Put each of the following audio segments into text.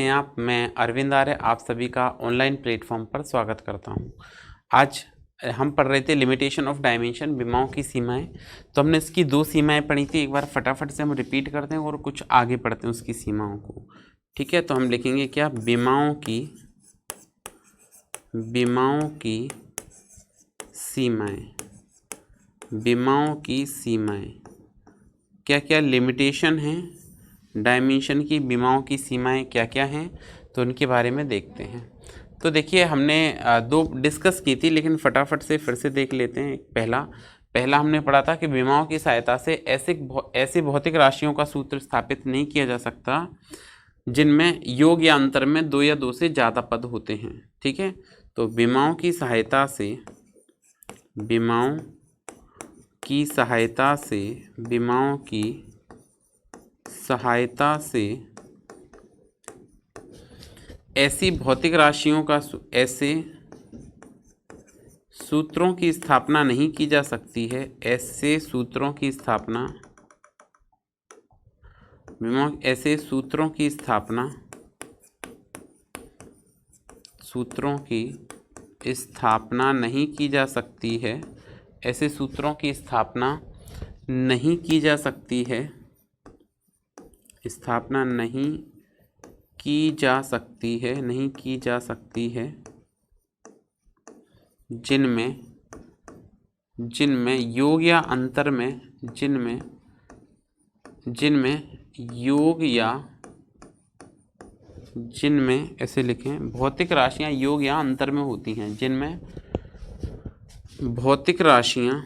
आप मैं अरविंद आर्य आप सभी का ऑनलाइन प्लेटफॉर्म पर स्वागत करता हूं। आज हम पढ़ रहे थे लिमिटेशन ऑफ डायमेंशन, विमाओं की सीमाएं। तो हमने इसकी दो सीमाएं पढ़ी थी, एक बार फटाफट से हम रिपीट करते हैं और कुछ आगे पढ़ते हैं उसकी सीमाओं को। ठीक है, तो हम लिखेंगे क्या, विमाओं की सीमाएं। विमाओं की सीमाएं क्या क्या लिमिटेशन हैं डायमेंशन की, विमाओं की सीमाएं क्या क्या हैं, तो उनके बारे में देखते हैं। तो देखिए, हमने दो डिस्कस की थी, लेकिन फटाफट से फिर से देख लेते हैं। पहला हमने पढ़ा था कि विमाओं की सहायता से ऐसे भौतिक राशियों का सूत्र स्थापित नहीं किया जा सकता जिनमें योग या अंतर में दो या दो से ज़्यादा पद होते हैं। ठीक है, तो विमाओं की सहायता से ऐसी भौतिक राशियों का ऐसे सूत्रों की स्थापना नहीं की जा सकती है। ऐसे सूत्रों की स्थापना नहीं की जा सकती है। ऐसे सूत्रों की स्थापना नहीं की जा सकती है। नहीं की जा सकती है जिनमें योग या अंतर में ऐसे लिखें, भौतिक राशियां योग या अंतर में होती हैं। जिनमें भौतिक राशियां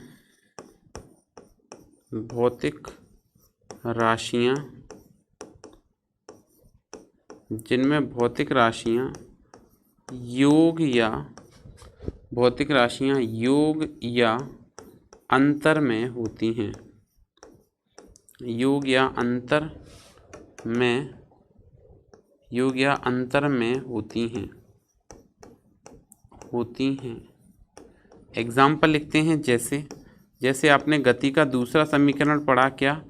योग या अंतर में होती हैं। योग या अंतर में होती हैं। एग्जाम्पल लिखते हैं, जैसे आपने गति का दूसरा समीकरण पढ़ा, क्या,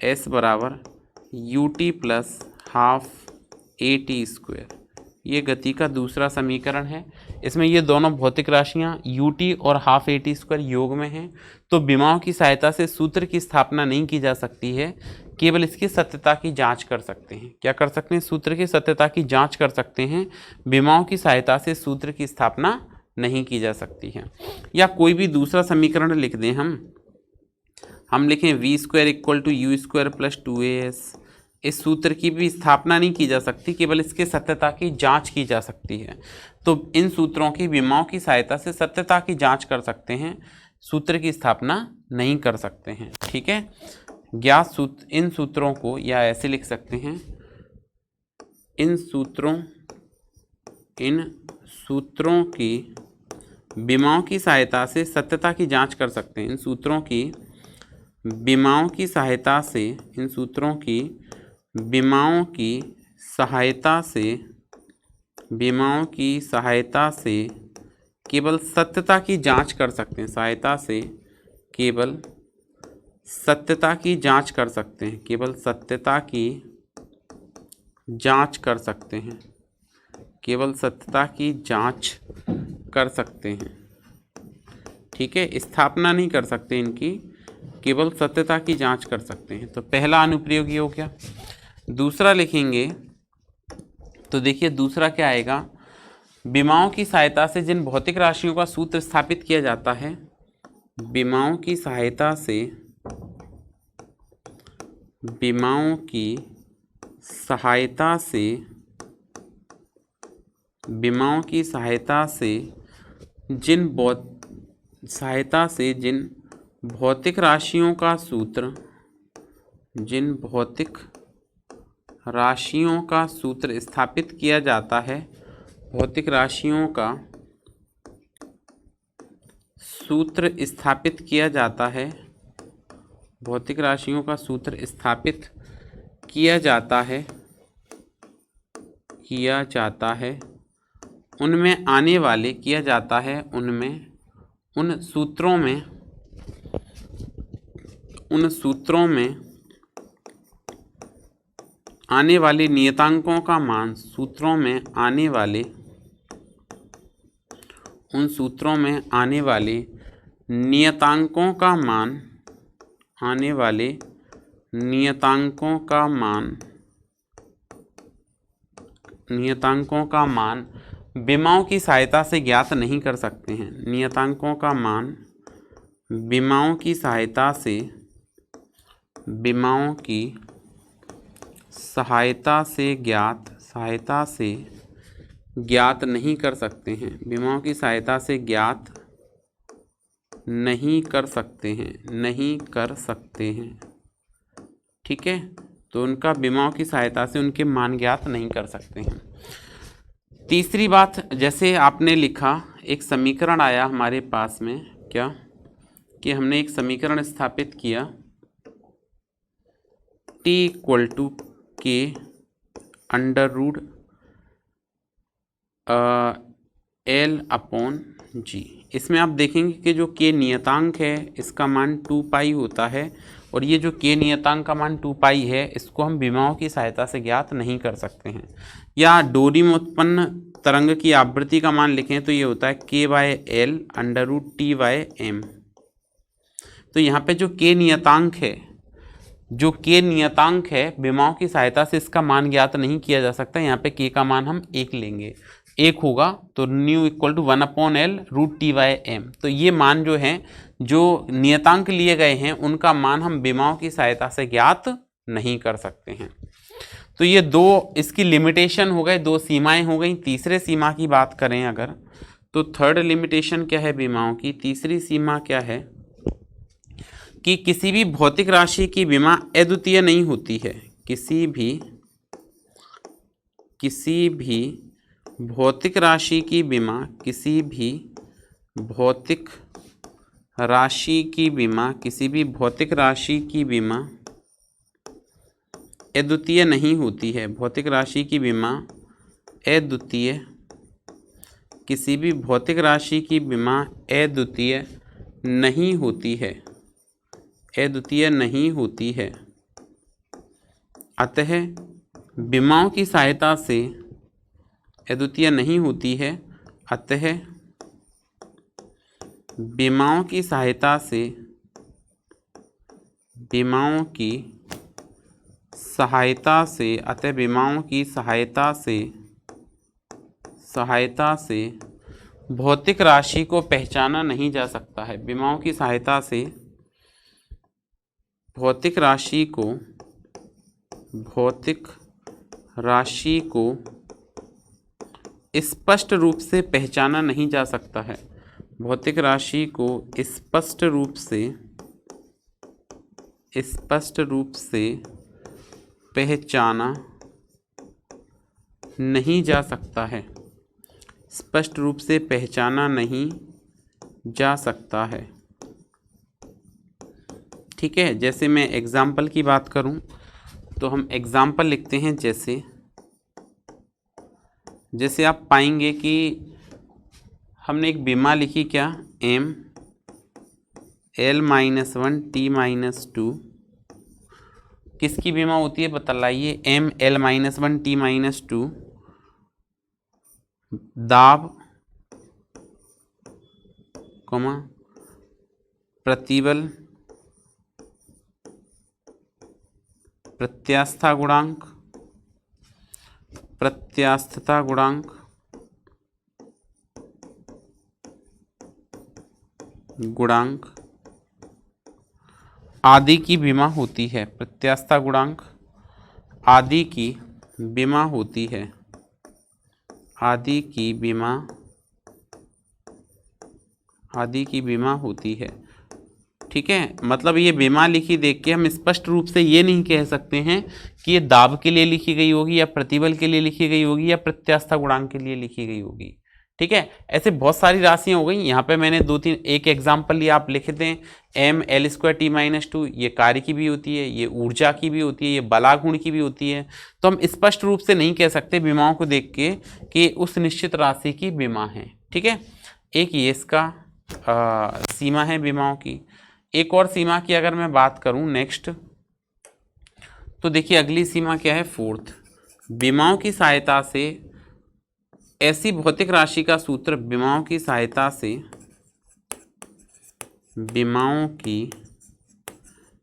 s बराबर ut प्लस हाफ at²। ये गति का दूसरा समीकरण है। इसमें ये दोनों भौतिक राशियां ut और हाफ at² योग में हैं। तो विमाओं की सहायता से सूत्र की स्थापना नहीं की जा सकती है, केवल इसकी सत्यता की जांच कर सकते हैं। क्या कर सकते हैं? सूत्र की सत्यता की जांच कर सकते हैं। विमाओं की सहायता से सूत्र की स्थापना नहीं की जा सकती है। या कोई भी दूसरा समीकरण लिख दें, हम लिखें v² equal to u² plus 2as। इस सूत्र की भी स्थापना नहीं की जा सकती, केवल इसके सत्यता की जांच की जा सकती है। तो इन सूत्रों की विमाओं की सहायता से सत्यता की जांच कर सकते हैं, सूत्र की स्थापना नहीं कर सकते हैं। ठीक है, ज्ञात सूत्र, इन सूत्रों को या ऐसे लिख सकते हैं, इन सूत्रों की विमाओं की सहायता से सत्यता की जांच कर सकते हैं। इन सूत्रों की विमाओं की सहायता से केवल सत्यता की जांच कर सकते हैं। केवल सत्यता की जांच कर सकते हैं। केवल सत्यता की जांच कर सकते हैं। ठीक है, स्थापना नहीं कर सकते इनकी, केवल सत्यता की जांच कर सकते हैं। तो पहला अनुप्रयोग ये हो गया। दूसरा लिखेंगे, तो देखिए दूसरा क्या आएगा, विमाओं की सहायता से जिन भौतिक राशियों का सूत्र स्थापित किया जाता है, विमाओं की सहायता से जिन भौतिक राशियों का सूत्र स्थापित किया जाता है, भौतिक राशियों का सूत्र स्थापित किया जाता है, उनमें आने वाले उन सूत्रों में आने वाले नियतांकों का मान सूत्रों में आने वाले, उन सूत्रों में आने वाले नियतांकों का मान, आने वाले नियतांकों का मान, नियतांकों का मान विमाओं की सहायता से ज्ञात नहीं कर सकते हैं। नियतांकों का मान विमाओं की सहायता से, विमाओं की सहायता से ज्ञात नहीं कर सकते हैं। विमाओं की सहायता से ज्ञात नहीं कर सकते हैं, नहीं कर सकते हैं। ठीक है, तो उनका विमाओं की सहायता से उनके मान ज्ञात नहीं कर सकते हैं। तीसरी बात, जैसे आपने लिखा, एक समीकरण आया हमारे पास में, क्या कि हमने एक समीकरण स्थापित किया t इक्वल टू के अंडर रूट एल अपॉन जी। इसमें आप देखेंगे कि जो k नियतांक है इसका मान 2 पाई होता है, और ये जो k नियतांक का मान 2 पाई है इसको हम विमाओं की सहायता से ज्ञात नहीं कर सकते हैं। या डोरी में उत्पन्न तरंग की आवृत्ति का मान लिखें तो ये होता है k by l under root t by m. तो यहाँ पे जो k नियतांक है, जो k नियतांक है विमाओं की सहायता से इसका मान ज्ञात नहीं किया जा सकता। यहाँ पे k का मान हम 1 लेंगे, 1 होगा तो nu equal to 1 upon l root t by m. तो ये मान जो हैं, जो नियतांक लिए गए हैं उनका मान हम विमाओं की सहायता से ज्ञात नहीं कर सकते हैं। तो ये दो इसकी लिमिटेशन हो गए, दो सीमाएं हो गई। तीसरे सीमा की बात करें अगर, तो थर्ड लिमिटेशन क्या है विमाओं की? तीसरी सीमा क्या है कि किसी भी भौतिक राशि की विमा अद्वितीय नहीं होती है। किसी भी भौतिक राशि की विमा, किसी भी भौतिक राशि की विमा, किसी भी भौतिक राशि की विमा अद्वितीय नहीं होती है। भौतिक राशि की विमा अद्वितीय, किसी भी भौतिक राशि की विमा अद्वितीय नहीं होती है, अद्वितीय नहीं होती है। अतः विमाओं की सहायता से अद्वितीय नहीं होती है, अतः विमाओं की सहायता से, विमाओं की सहायता से, अतः विमाओं की सहायता से भौतिक राशि को पहचाना नहीं जा सकता है। विमाओं की सहायता से भौतिक राशि को स्पष्ट रूप से पहचाना नहीं जा सकता है। भौतिक राशि को स्पष्ट रूप से पहचाना नहीं जा सकता है, स्पष्ट रूप से पहचाना नहीं जा सकता है। ठीक है, जैसे मैं एग्जाम्पल की बात करूं तो हम एग्जाम्पल लिखते हैं। जैसे आप पाएंगे कि हमने एक विमा लिखी, क्या? m l-1 t-2। किसकी विमा होती है बतलाइए? m l-1 t-2 दाब, प्रतिबल, प्रत्यास्थता गुणांक आदि की विमा होती है। प्रत्यास्थता गुणांक आदि की विमा होती है, आदि की विमा होती है। ठीक है, मतलब ये विमा लिखी देख के हम स्पष्ट रूप से ये नहीं कह सकते हैं कि ये दाब के लिए लिखी गई होगी या प्रतिबल के लिए लिखी गई होगी या प्रत्यास्थता गुणांक के लिए लिखी गई होगी। ठीक है, ऐसे बहुत सारी राशियां हो गई। यहाँ पे मैंने एक एग्जाम्पल लिया, आप लिख दें m l² t-2। ये कार्य की भी होती है, ये ऊर्जा की भी होती है, ये बलागुण की भी होती है। तो हम स्पष्ट रूप से नहीं कह सकते विमाओं को देख के कि उस निश्चित राशि की विमा है। ठीक है, एक ये इसका सीमा है विमाओं की। एक और सीमा की अगर मैं बात करूं नेक्स्ट, तो देखिए अगली सीमा क्या है, फोर्थ। विमाओं की सहायता से ऐसी भौतिक राशि का सूत्र, विमाओं की सहायता से, विमाओं की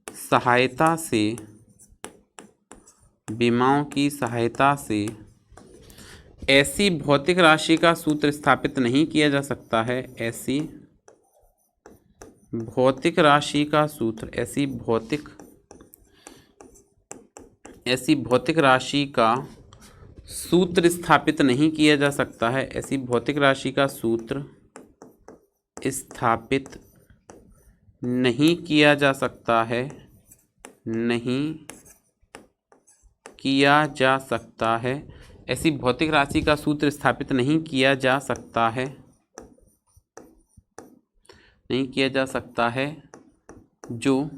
सहायता से, विमाओं की सहायता से ऐसी भौतिक राशि का सूत्र स्थापित नहीं किया जा सकता है। ऐसी भौतिक राशि का सूत्र, ऐसी भौतिक राशि का सूत्र स्थापित नहीं किया जा सकता है। ऐसी भौतिक राशि का सूत्र स्थापित नहीं किया जा सकता है, नहीं किया जा सकता है। ऐसी भौतिक राशि का सूत्र स्थापित नहीं किया जा सकता है, नहीं किया जा सकता है, जो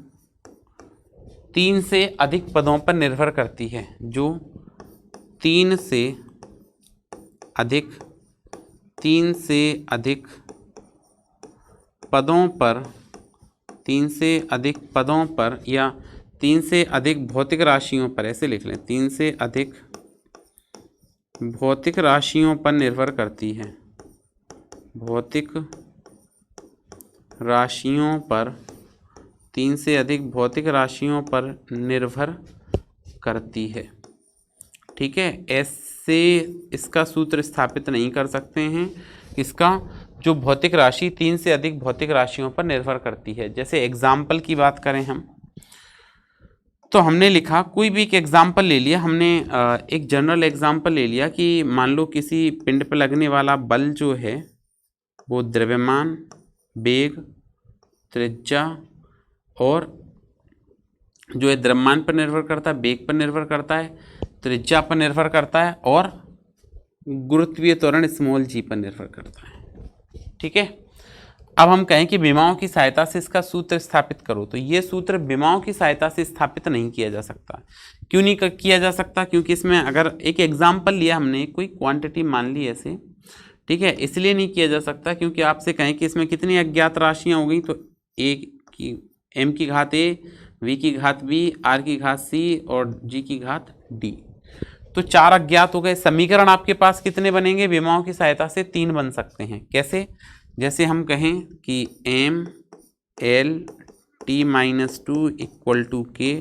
3 से अधिक पदों पर निर्भर करती है, जो 3 से अधिक पदों पर, 3 से अधिक पदों पर या 3 से अधिक भौतिक राशियों पर, ऐसे लिख लें, 3 से अधिक भौतिक राशियों पर निर्भर करती है, भौतिक राशियों पर, 3 से अधिक भौतिक राशियों पर निर्भर करती है। ठीक है, ऐसे इसका सूत्र स्थापित नहीं कर सकते हैं। इसका जो भौतिक राशि 3 से अधिक भौतिक राशियों पर निर्भर करती है। जैसे एग्जाम्पल की बात करें हम, तो हमने लिखा, कोई भी एक एग्जाम्पल ले लिया हमने, एक जनरल एग्जाम्पल ले लिया कि मान लो किसी पिंड पर लगने वाला बल जो है वो द्रव्यमान, वेग, त्रिज्या और जो है द्रव्यमान पर निर्भर करता है, वेग पर निर्भर करता है, त्रिज्या पर निर्भर करता है और गुरुत्वीय त्वरण स्मॉल जी पर निर्भर करता है। ठीक है, अब हम कहें कि विमाओं की सहायता से इसका सूत्र स्थापित करो, तो ये सूत्र विमाओं की सहायता से स्थापित नहीं किया जा सकता। क्यों नहीं किया जा सकता? क्योंकि इसमें अगर एक एग्जाम्पल लिया हमने, कोई क्वांटिटी मान ली ऐसे, ठीक है, इसलिए नहीं किया जा सकता क्योंकि आपसे कहें कि इसमें कितनी अज्ञात राशियाँ हो गई, तो ए की m की घात a, v की घात b, r की घात c और g की घात d, तो 4 अज्ञात हो गए। समीकरण आपके पास कितने बनेंगे? विमाओं की सहायता से 3 बन सकते हैं। कैसे? जैसे हम कहें कि m l t-2 equal to k,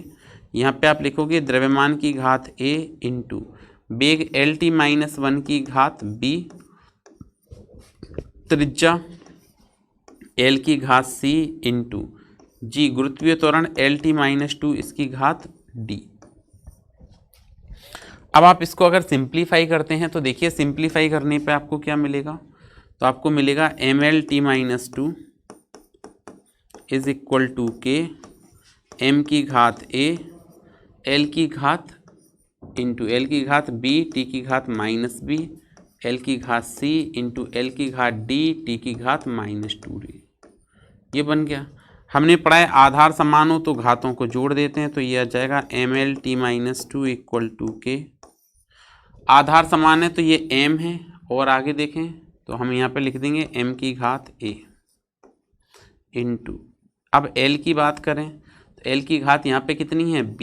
यहाँ पे आप लिखोगे द्रव्यमान की घात a इंटू वेग LT-1 की घात b, त्रिज्या L की घात c इंटू g, गुरुत्वीय त्वरण LT-2 इसकी घात d। अब आप इसको अगर सिंप्लीफाई करते हैं तो देखिए सिंप्लीफाई करने पे आपको क्या मिलेगा, तो आपको मिलेगा mL-T-2 is equal to k, m की घात a, l की घात इंटू l की घात b, t की घात माइनस b, l की घात c इंटू l की घात d, t की घात -2d। ये बन गया। हमने पढ़ा है आधार समान हो तो घातों को जोड़ देते हैं, तो ये आ जाएगा mL-T-2 इक्वल टू k। आधार समान है तो ये m है, और आगे देखें तो हम यहाँ पे लिख देंगे m की घात a इंटू, अब l की बात करें तो l की घात यहाँ पे कितनी है b,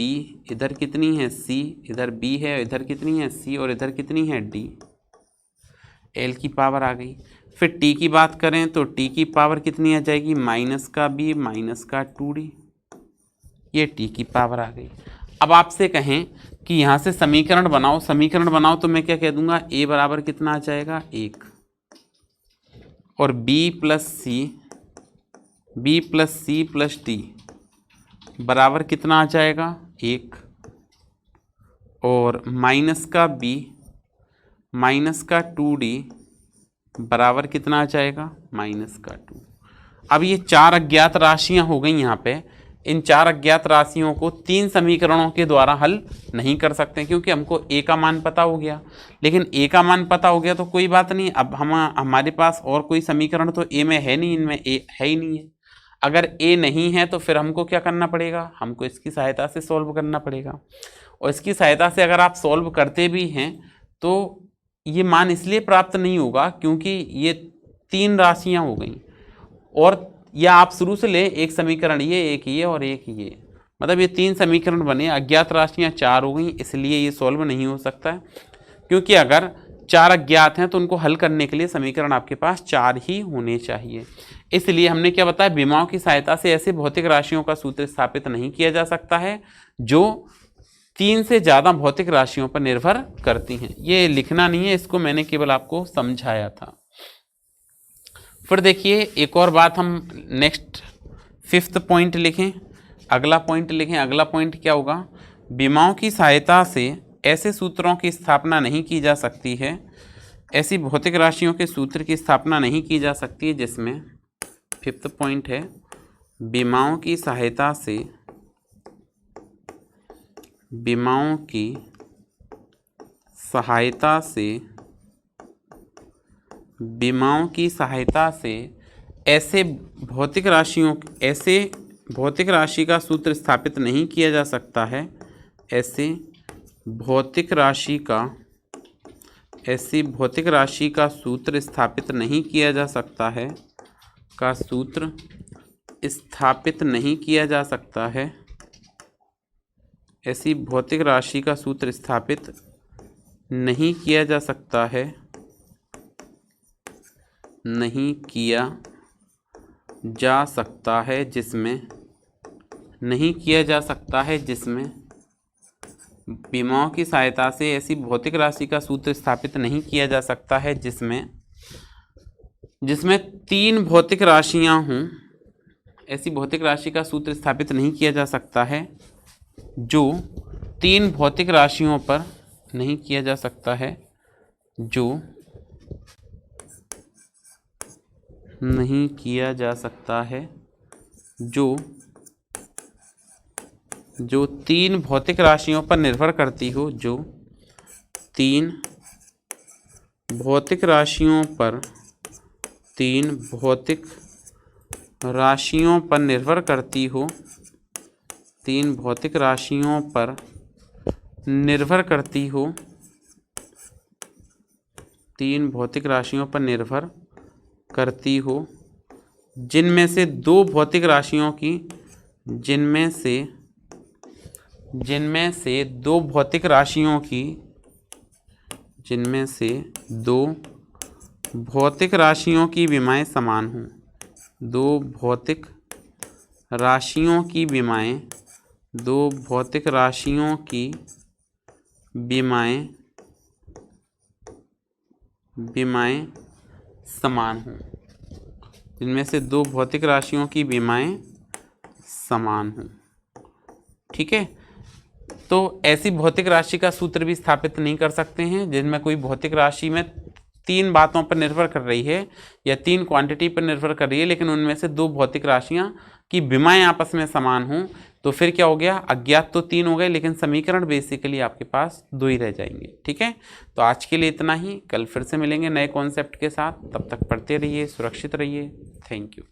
इधर कितनी है c, इधर b है, इधर कितनी है c और इधर कितनी है d, l की पावर आ गई। फिर t की बात करें तो t की पावर कितनी आ जाएगी, माइनस का b माइनस का 2d, ये t की पावर आ गई। अब आपसे कहें कि यहाँ से समीकरण बनाओ, समीकरण बनाओ तो मैं क्या कह दूंगा, a बराबर कितना आ जाएगा 1 और b plus c plus d बराबर कितना आ जाएगा 1 और माइनस का b माइनस का 2d बराबर कितना आ जाएगा माइनस का 2। अब ये 4 अज्ञात राशियां हो गई यहाँ पे। इन 4 अज्ञात राशियों को 3 समीकरणों के द्वारा हल नहीं कर सकते क्योंकि हमको a का मान पता हो गया। लेकिन a का मान पता हो गया तो कोई बात नहीं, अब हमारे पास और कोई समीकरण तो a में है नहीं, इनमें a है ही नहीं है। अगर a नहीं है तो फिर हमको क्या करना पड़ेगा, हमको इसकी सहायता से सॉल्व करना पड़ेगा। और इसकी सहायता से अगर आप सॉल्व करते भी हैं तो ये मान इसलिए प्राप्त नहीं होगा क्योंकि ये 3 राशियां हो गई, और या आप शुरू से ले एक समीकरण ये, एक ये और एक ये, मतलब ये 3 समीकरण बने, अज्ञात राशियां 4 हो गई, इसलिए ये सॉल्व नहीं हो सकता है, क्योंकि अगर 4 अज्ञात हैं तो उनको हल करने के लिए समीकरण आपके पास 4 ही होने चाहिए। इसलिए हमने क्या बताया, विमाओं की सहायता से ऐसे भौतिक राशियों का सूत्र स्थापित नहीं किया जा सकता है जो 3 से ज़्यादा भौतिक राशियों पर निर्भर करती हैं। ये लिखना नहीं है, इसको मैंने केवल आपको समझाया था। फिर देखिए एक और बात, हम नेक्स्ट 5th पॉइंट लिखें, अगला पॉइंट लिखें। अगला पॉइंट क्या होगा, विमाओं की सहायता से ऐसे सूत्रों की स्थापना नहीं की जा सकती है, ऐसी भौतिक राशियों के सूत्र की स्थापना नहीं की जा सकती है जिसमें, 5th पॉइंट है, विमाओं की सहायता से, विमाओं की सहायता से, विमाओं की सहायता से ऐसे भौतिक राशि का सूत्र स्थापित नहीं किया जा सकता है, ऐसी भौतिक राशि का सूत्र स्थापित नहीं किया जा सकता है, का सूत्र स्थापित नहीं किया जा सकता है, ऐसी भौतिक राशि का सूत्र स्थापित नहीं किया जा सकता है, नहीं किया जा सकता है जिसमें, नहीं किया जा सकता है जिसमें विमाओं की सहायता से ऐसी भौतिक राशि का सूत्र स्थापित नहीं किया जा सकता है जिसमें 3 भौतिक राशियां हों, ऐसी भौतिक राशि का सूत्र स्थापित नहीं किया जा सकता है जो 3 भौतिक राशियों पर नहीं किया जा सकता है, जो नहीं किया जा सकता है, जो 3 भौतिक राशियों पर निर्भर करती हो, जो 3 भौतिक राशियों पर, 3 भौतिक राशियों पर निर्भर करती हो, 3 भौतिक राशियों पर निर्भर करती हो, 3 भौतिक राशियों पर निर्भर करती हो, जिनमें से 2 भौतिक राशियों की, जिनमें से 2 भौतिक राशियों की, जिनमें से 2 भौतिक राशियों की विमाएं समान हों, 2 भौतिक राशियों की विमाएं, 2 भौतिक राशियों की विमाएं समान हों, जिनमें से 2 भौतिक राशियों की विमाएं समान हों। ठीक है, तो ऐसी भौतिक राशि का सूत्र भी स्थापित नहीं कर सकते हैं जिनमें कोई भौतिक राशि में 3 बातों पर निर्भर कर रही है या 3 क्वांटिटी पर निर्भर कर रही है, लेकिन उनमें से 2 भौतिक राशियां की विमाएं आपस में समान हों। तो फिर क्या हो गया, अज्ञात तो 3 हो गए, लेकिन समीकरण बेसिकली आपके पास 2 ही रह जाएंगे। ठीक है, तो आज के लिए इतना ही, कल फिर से मिलेंगे नए कॉन्सेप्ट के साथ। तब तक पढ़ते रहिए, सुरक्षित रहिए। Thank you.